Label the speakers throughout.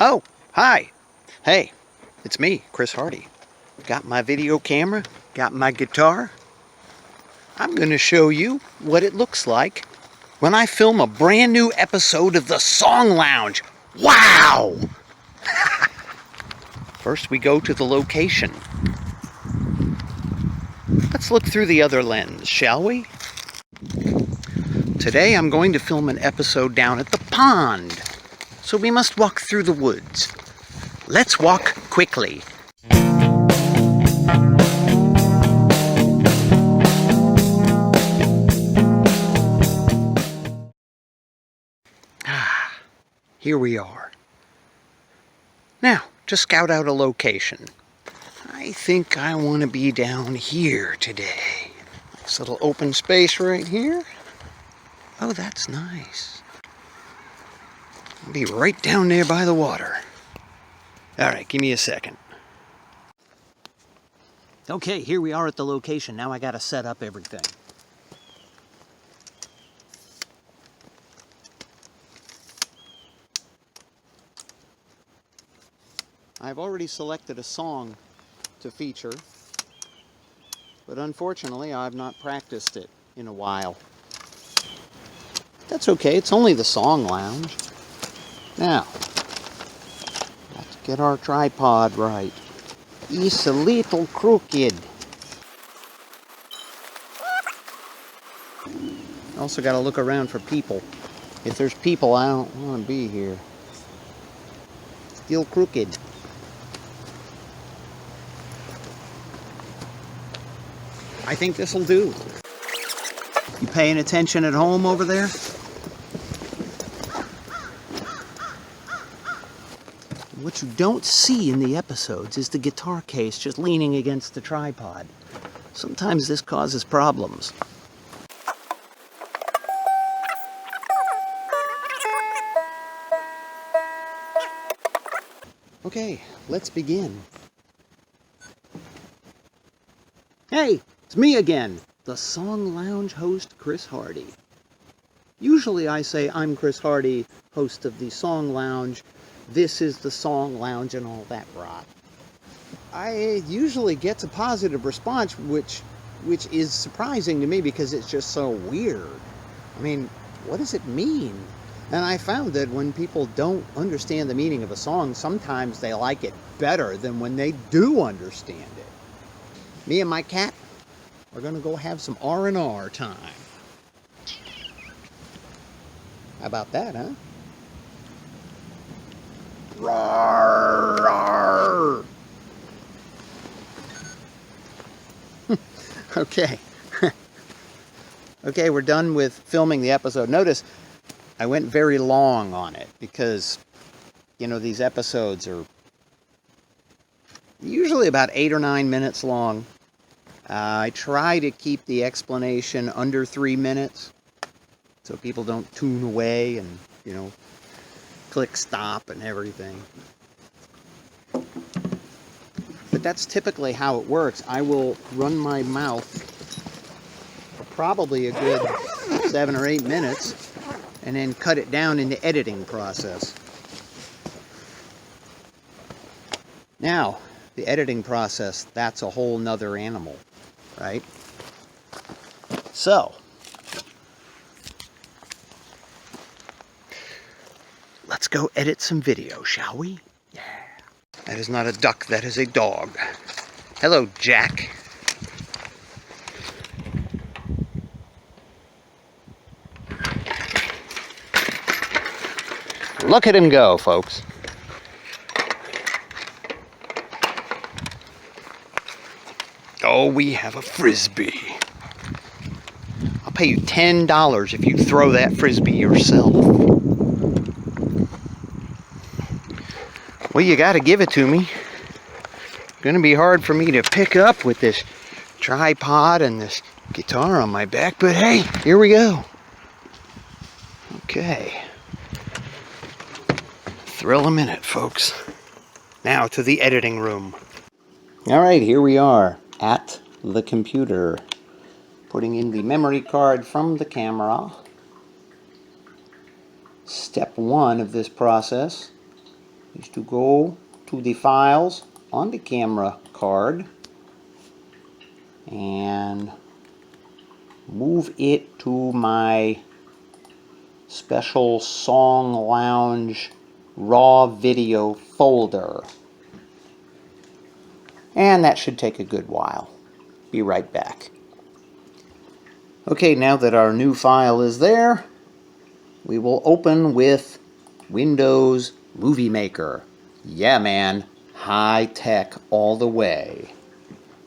Speaker 1: Oh, hi. Hey, it's me, Chris Hardy. Got my video camera, got my guitar. I'm going to show you what it looks like when I film a brand new episode of the Song Lounge. Wow! First, we go to the location. Let's look through the other lens, shall we? Today, I'm going to film an episode down at the pond, so we must walk through the woods. Let's walk quickly. Here we are. Now, to scout out a location. I think I want to be down here today. This little open space right here. Oh, that's nice. I'll be right down there by the water. All right, give me a second. Okay, here we are at the location. Now I got to set up everything. I've already selected a song to feature, but unfortunately I've not practiced it in a while. That's okay, it's only the Song Lounge. Now, let's get our tripod right. It's a little crooked. Also got to look around for people. If there's people, I don't want to be here. Still crooked. I think this'll do. You paying attention at home over there? What you don't see in the episodes is the guitar case just leaning against the tripod. Sometimes this causes problems. Okay, let's begin. Hey, it's me again, the Song Lounge host, Chris Hardy. Usually I say I'm Chris Hardy, host of the Song Lounge. This is the Song Lounge and all that rot. I usually get a positive response, which is surprising to me because it's just so weird. I mean, what does it mean? And I found that when people don't understand the meaning of a song, sometimes they like it better than when they do understand it. Me and my cat are going to go have some R&R time. How about that, huh? Roar, roar. Okay. Okay, we're done with filming the episode. Notice I went very long on it because, these episodes are usually about 8 or 9 minutes long. I try to keep the explanation under 3 minutes so people don't tune away and, click stop and everything. But that's typically how it works. I will run my mouth for probably a good 7 or 8 minutes and then cut it down in the editing process. Now, the editing process, that's a whole nother animal, right? So, let's go edit some video, shall we? Yeah. That is not a duck, that is a dog. Hello, Jack. Look at him go, folks. Oh, we have a frisbee. I'll pay you $10 if you throw that frisbee yourself. Well, you gotta give it to me. It's gonna be hard for me to pick up with this tripod and this guitar on my back, but hey, here we go. Okay. Thrill a minute, folks. Now to the editing room. All right, here we are at the computer, putting in the memory card from the camera. Step 1 of this process is to go to the files on the camera card and move it to my special Song Lounge raw video folder. And that should take a good while. Be right back. Okay, now that our new file is there, we will open with Windows Movie Maker. Yeah, man, high tech all the way.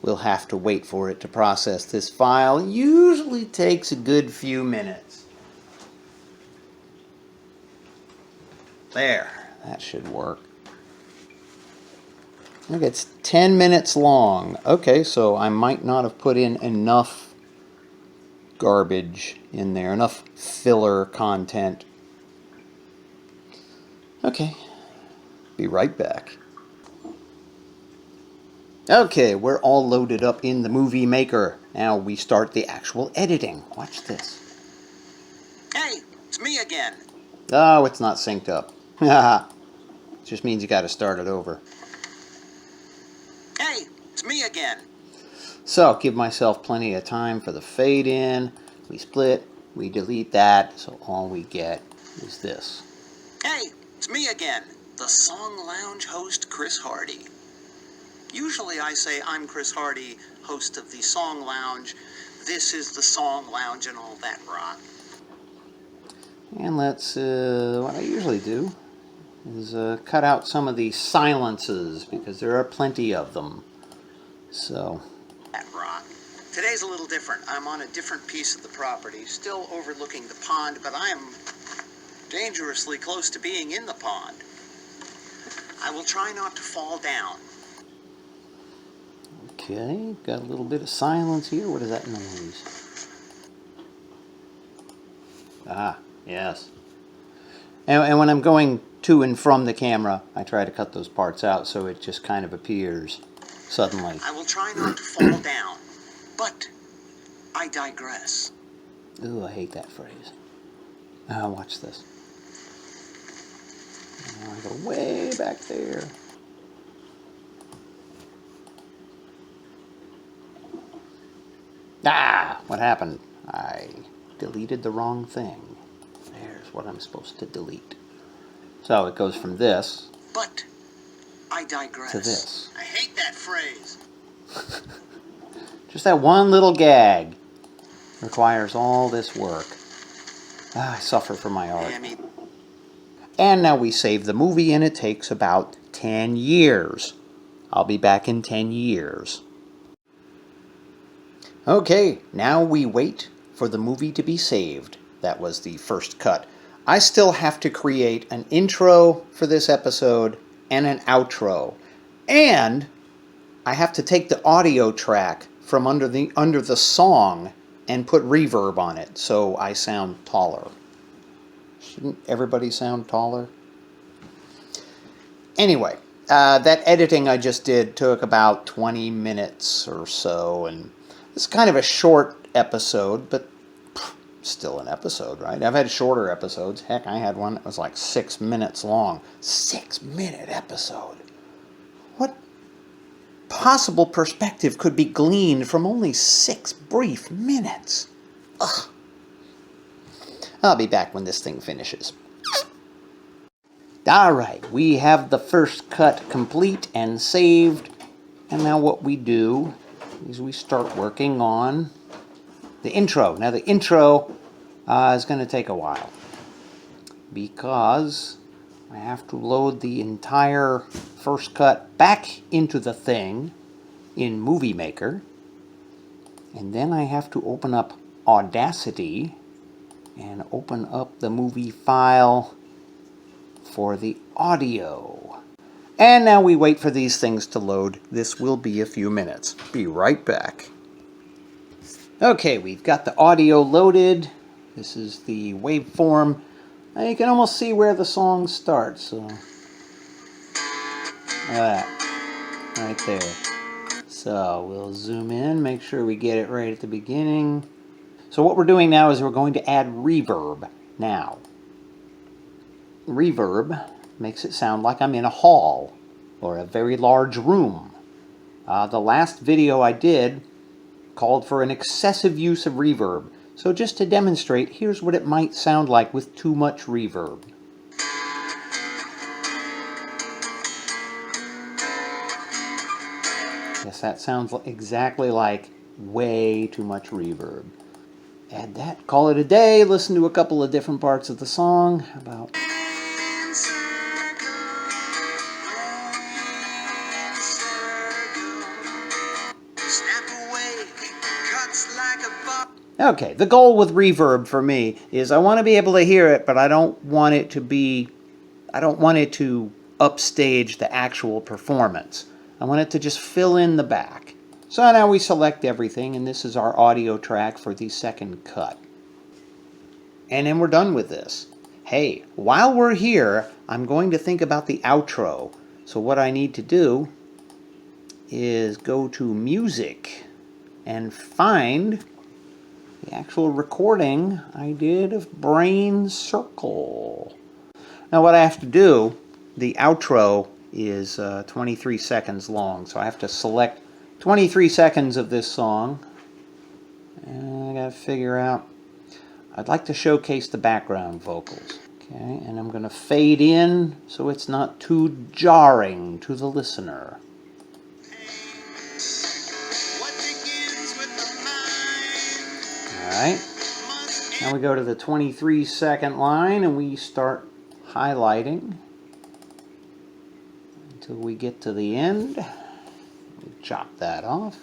Speaker 1: We'll have to wait for it to process this file. It usually takes a good few minutes. There, that should work. Look, it's 10 minutes long. Okay, so I might not have put in enough garbage in there, enough filler content. Okay, be right back. Okay, we're all loaded up in the Movie Maker. Now we start the actual editing. Watch this. Hey, it's me again. Oh, it's not synced up. Haha. Just means you gotta start it over. Hey, it's me again. So, give myself plenty of time for the fade in. We split, we delete that, so all we get is this. Hey, it's me again, the Song Lounge host, Chris Hardy. Usually I say I'm Chris Hardy, host of the Song Lounge. This is the Song Lounge and all that rot. And let's, what I usually do is cut out some of the silences, because there are plenty of them. So, that rot. Today's a little different. I'm on a different piece of the property, still overlooking the pond, but I am dangerously close to being in the pond. I will try not to fall down. Okay, got a little bit of silence here. What is that noise? Ah, yes. And when I'm going to and from the camera, I try to cut those parts out so it just kind of appears suddenly. I will try not to fall down, but I digress. Ooh, I hate that phrase. Watch this. I go way back there. Ah, what happened? I deleted the wrong thing. There's what I'm supposed to delete. So it goes from this, but I digress, to this. I hate that phrase. Just that one little gag requires all this work. I suffer for my art. And now we save the movie, and it takes about 10 years. I'll be back in 10 years. Okay, now we wait for the movie to be saved. That was the first cut. I still have to create an intro for this episode and an outro. And I have to take the audio track from under the song and put reverb on it so I sound taller. Shouldn't everybody sound taller? Anyway, that editing I just did took about 20 minutes or so, and it's kind of a short episode, but still an episode, right? I've had shorter episodes. Heck, I had one that was like 6 minutes long. 6-minute episode. What possible perspective could be gleaned from only 6 brief minutes? Ugh. I'll be back when this thing finishes. Alright, we have the first cut complete and saved. And now what we do is we start working on the intro. Now the intro is going to take a while because I have to load the entire first cut back into the thing in Movie Maker, and then I have to open up Audacity and open up the movie file for the audio. And now we wait for these things to load. This will be a few minutes. Be right back. Okay, we've got the audio loaded. This is the waveform. Now you can almost see where the song starts. So, look at that, right there. So we'll zoom in, make sure we get it right at the beginning. So what we're doing now is we're going to add reverb now. Reverb makes it sound like I'm in a hall or a very large room. The last video I did called for an excessive use of reverb. So just to demonstrate, here's what it might sound like with too much reverb. Yes, that sounds exactly like way too much reverb. Add that, call it a day, listen to a couple of different parts of the song. How about... Okay, the goal with reverb for me is I want to be able to hear it, but I don't want it to upstage the actual performance. I want it to just fill in the back. So now we select everything, and this is our audio track for the second cut. And then we're done with this. Hey, while we're here, I'm going to think about the outro. So what I need to do is go to music and find the actual recording I did of Brain Circle. Now what I have to do, the outro is 23 seconds long, so I have to select 23 seconds of this song. And I gotta figure out, I'd like to showcase the background vocals. Okay, and I'm gonna fade in so it's not too jarring to the listener. Alright, now we go to the 23-second line and we start highlighting until we get to the end. We chop that off.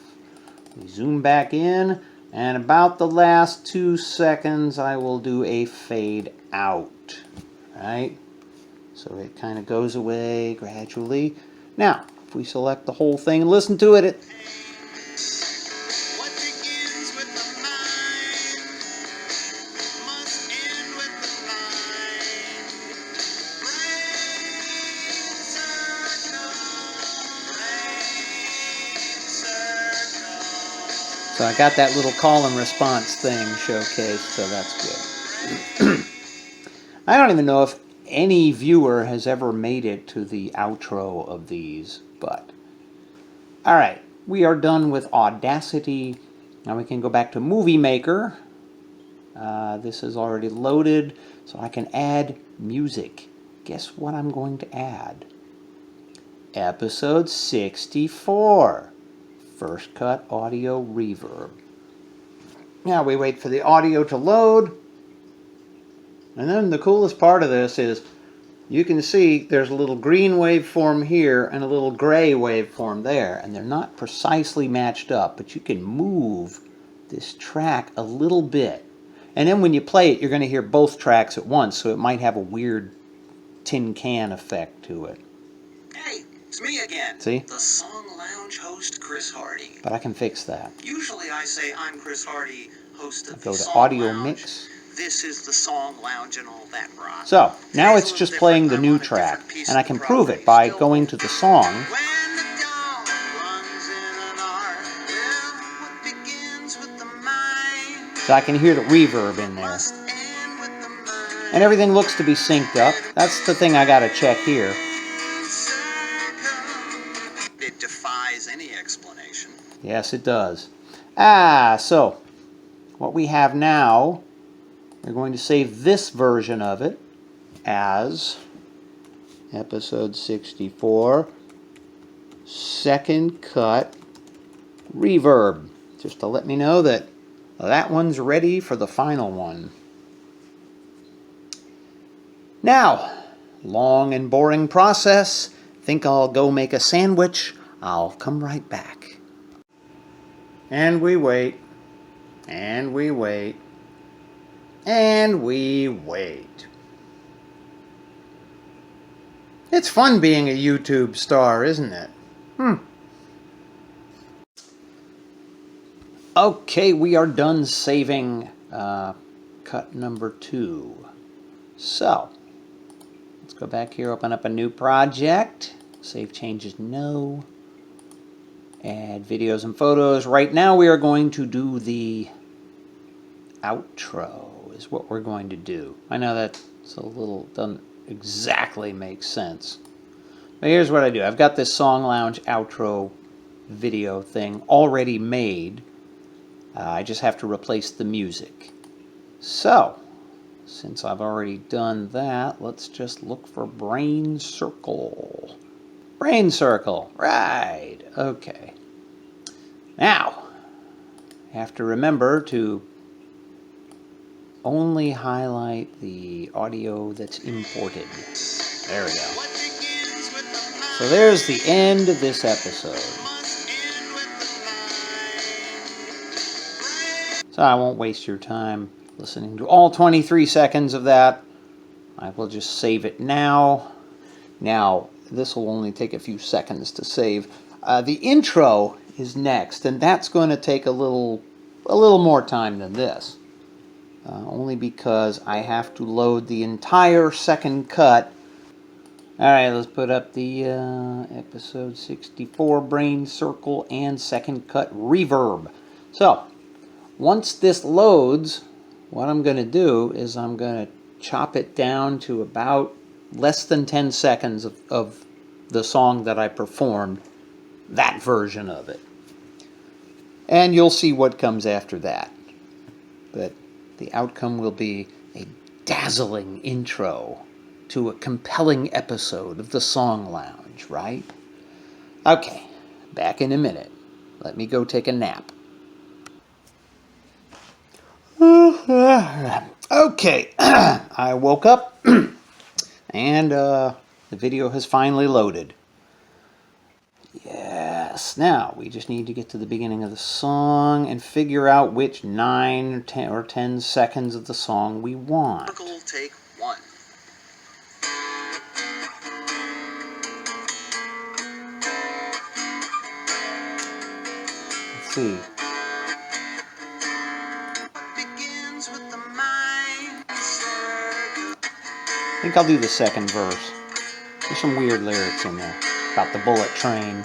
Speaker 1: We zoom back in, and about the last 2 seconds I will do a fade out. Right? So it kind of goes away gradually. Now, if we select the whole thing and listen to it, so I got that little call and response thing showcased, so that's good. I don't even know if any viewer has ever made it to the outro of these, but... Alright, we are done with Audacity. Now we can go back to Movie Maker. This is already loaded, so I can add music. Guess what I'm going to add? Episode 64. First cut audio reverb. Now we wait for the audio to load. And then the coolest part of this is you can see there's a little green waveform here and a little gray waveform there. And they're not precisely matched up, but you can move this track a little bit. And then when you play it, you're going to hear both tracks at once, so it might have a weird tin can effect to it.
Speaker 2: Hey, it's me again.
Speaker 1: See?
Speaker 2: The Song Lounge host, Chris Hardy.
Speaker 1: But I can fix that.
Speaker 2: Usually I say I'm Chris Hardy, host of
Speaker 1: Go
Speaker 2: the
Speaker 1: to
Speaker 2: Song
Speaker 1: Audio
Speaker 2: Lounge.
Speaker 1: Mix.
Speaker 2: This is the Song Lounge and all that rot.
Speaker 1: So, now
Speaker 2: Today's
Speaker 1: it's
Speaker 2: a
Speaker 1: just
Speaker 2: little
Speaker 1: playing the
Speaker 2: different.
Speaker 1: new
Speaker 2: I'm on a
Speaker 1: track.
Speaker 2: different piece
Speaker 1: And I
Speaker 2: of
Speaker 1: can
Speaker 2: the
Speaker 1: prove
Speaker 2: property.
Speaker 1: it by
Speaker 2: Still
Speaker 1: going to the song.
Speaker 2: When the dawn runs in an arc, well, what begins with the mind
Speaker 1: So I can hear the reverb in there.
Speaker 2: must end with the mind.
Speaker 1: And everything looks to be synced up. That's the thing I gotta check here.
Speaker 2: It defies any explanation.
Speaker 1: Yes, it does. So what we have now, we're going to save this version of it as episode 64, second cut reverb, just to let me know that that one's ready for the final one. Now, long and boring process. Think I'll go make a sandwich. I'll come right back. And we wait. And we wait. And we wait. It's fun being a YouTube star, isn't it? Okay, we are done saving cut number 2. So, let's go back here, open up a new project. Save changes, no. Add videos and photos. Right now we are going to do the outro, is what we're going to do. I know that's a little, exactly make sense. But here's what I do. I've got this Song Lounge outro video thing already made. I just have to replace the music. So, since I've already done that, let's just look for Brain Circle. Brain Circle, right, okay. Now, I have to remember to only highlight the audio that's imported. There we go. So there's the end of this episode. So I won't waste your time listening to all 23 seconds of that. I will just save it now. Now, this will only take a few seconds to save. The intro is next, and that's going to take a little more time than this. Only because I have to load the entire second cut. Alright, let's put up the episode 64 Brain Circle and second cut reverb. So, once this loads, what I'm going to do is I'm going to chop it down to about less than 10 seconds of the song that I performed, that version of it. And you'll see what comes after that. But the outcome will be a dazzling intro to a compelling episode of the Song Lounge, right? Okay, back in a minute. Let me go take a nap. Okay, I woke up and the video has finally loaded. Yes, now we just need to get to the beginning of the song and figure out which 9 or 10 seconds of the song we want.
Speaker 2: Take 1.
Speaker 1: Let's see.
Speaker 2: Begins with the mind circle.
Speaker 1: I think I'll do the second verse. There's some weird lyrics in there about the bullet train.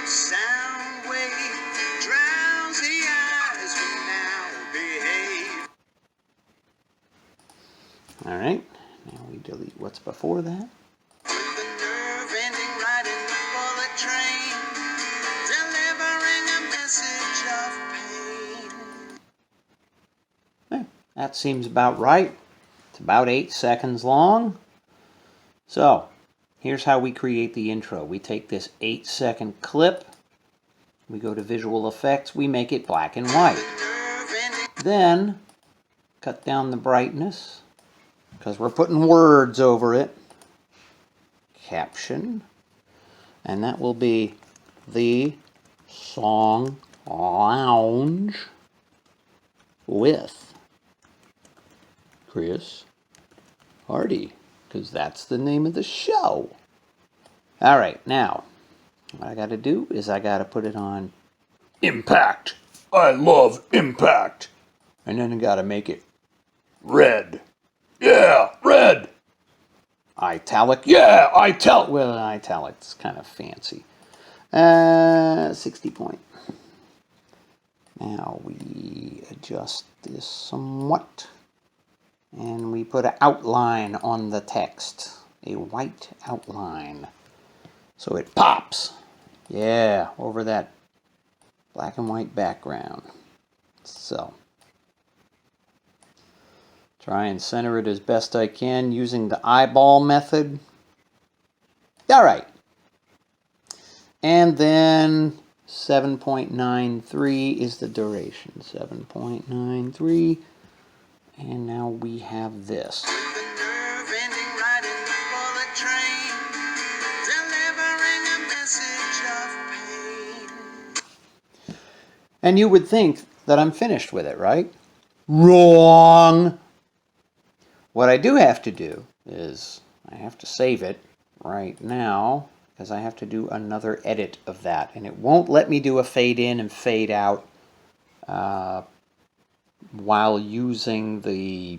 Speaker 2: Sound wave drowns the eyes will now behave.
Speaker 1: Alright, now we delete what's before that.
Speaker 2: With the nerve ending right in the bullet train, delivering a message of pain.
Speaker 1: That seems about right. It's about 8 seconds long. So, here's how we create the intro. We take this 8-second clip, we go to visual effects, we make it black and white. Then, cut down the brightness, because we're putting words over it. Caption, and that will be the Song Lounge with Chris Hardy, because that's the name of the show. Alright, now, what I got to do is I got to put it on Impact. I love Impact. And then I got to make it red. Yeah, red. Italic. Yeah, italic. Well, italic is kind of fancy. 60 point. Now we adjust this somewhat. And we put an outline on the text. A white outline. So it pops. Yeah, over that black and white background. So, try and center it as best I can using the eyeball method. Alright. And then 7.93 is the duration. 7.93. And now we have this.
Speaker 2: The nerve ending right in the bullet train, delivering a message of pain.
Speaker 1: And you would think that I'm finished with it, right? Wrong! What I do have to do is I have to save it right now because I have to do another edit of that. And it won't let me do a fade in and fade out while using the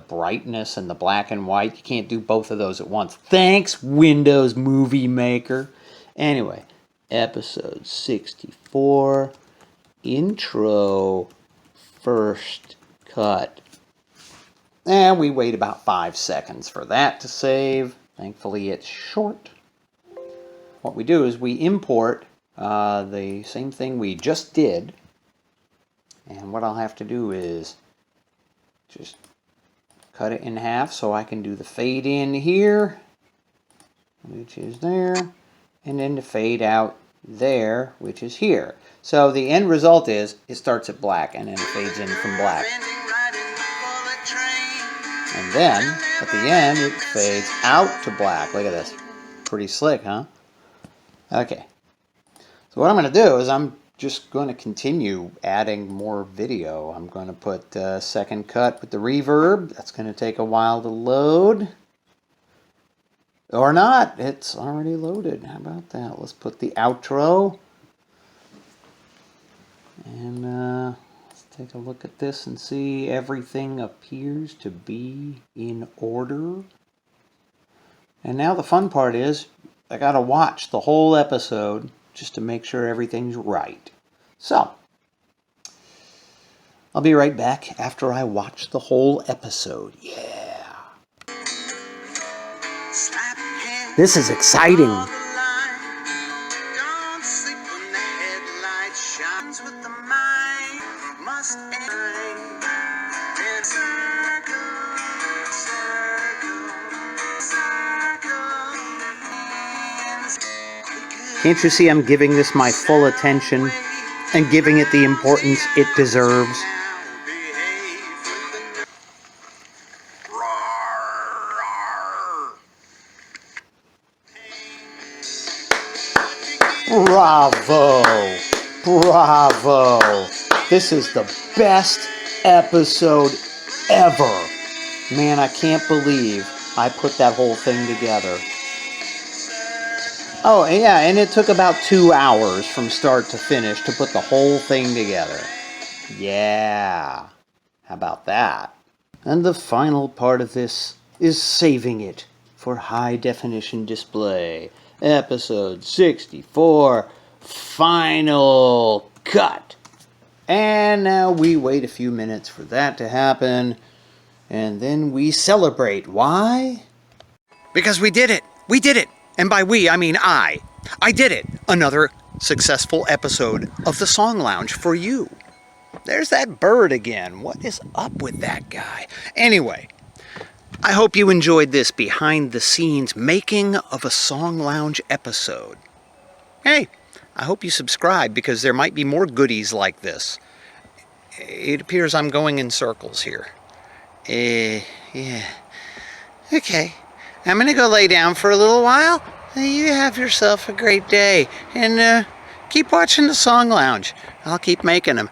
Speaker 1: brightness and the black and white. You can't do both of those at once. Thanks, Windows Movie Maker. Anyway, Episode 64, intro, first cut. And we wait about 5 seconds for that to save. Thankfully it's short. What we do is we import the same thing we just did. And what I'll have to do is just cut it in half so I can do the fade in here, which is there, and then the fade out there, which is here. So the end result is it starts at black and then it fades in from black. And then at the end it fades out to black. Look at this. Pretty slick, huh? Okay. So what I'm going to do is I'm just going to continue adding more video. I'm going to put second cut with the reverb. That's going to take a while to load. Or not. It's already loaded. How about that? Let's put the outro. And let's take a look at this and see everything appears to be in order. And now the fun part is I got to watch the whole episode just to make sure everything's right. So, I'll be right back after I watch the whole episode. Yeah. This is exciting.
Speaker 2: Don't sleep when the headlight shines with the mind. Must end in circle, circle.
Speaker 1: Can't you see I'm giving this my full attention and giving it the importance it deserves? Bravo! Bravo! This is the best episode ever! Man, I can't believe I put that whole thing together. Oh, yeah, and it took about 2 hours from start to finish to put the whole thing together. Yeah. How about that? And the final part of this is saving it for high definition display. Episode 64, final cut. And now we wait a few minutes for that to happen. And then we celebrate. Why? Because we did it. We did it. And by we, I mean I. I did it. Another successful episode of the Song Lounge for you. There's that bird again. What is up with that guy? Anyway, I hope you enjoyed this behind-the-scenes making of a Song Lounge episode. Hey, I hope you subscribe because there might be more goodies like this. It appears I'm going in circles here. Yeah. Okay. I'm going to go lay down for a little while. You have yourself a great day. And keep watching the Song Lounge. I'll keep making them.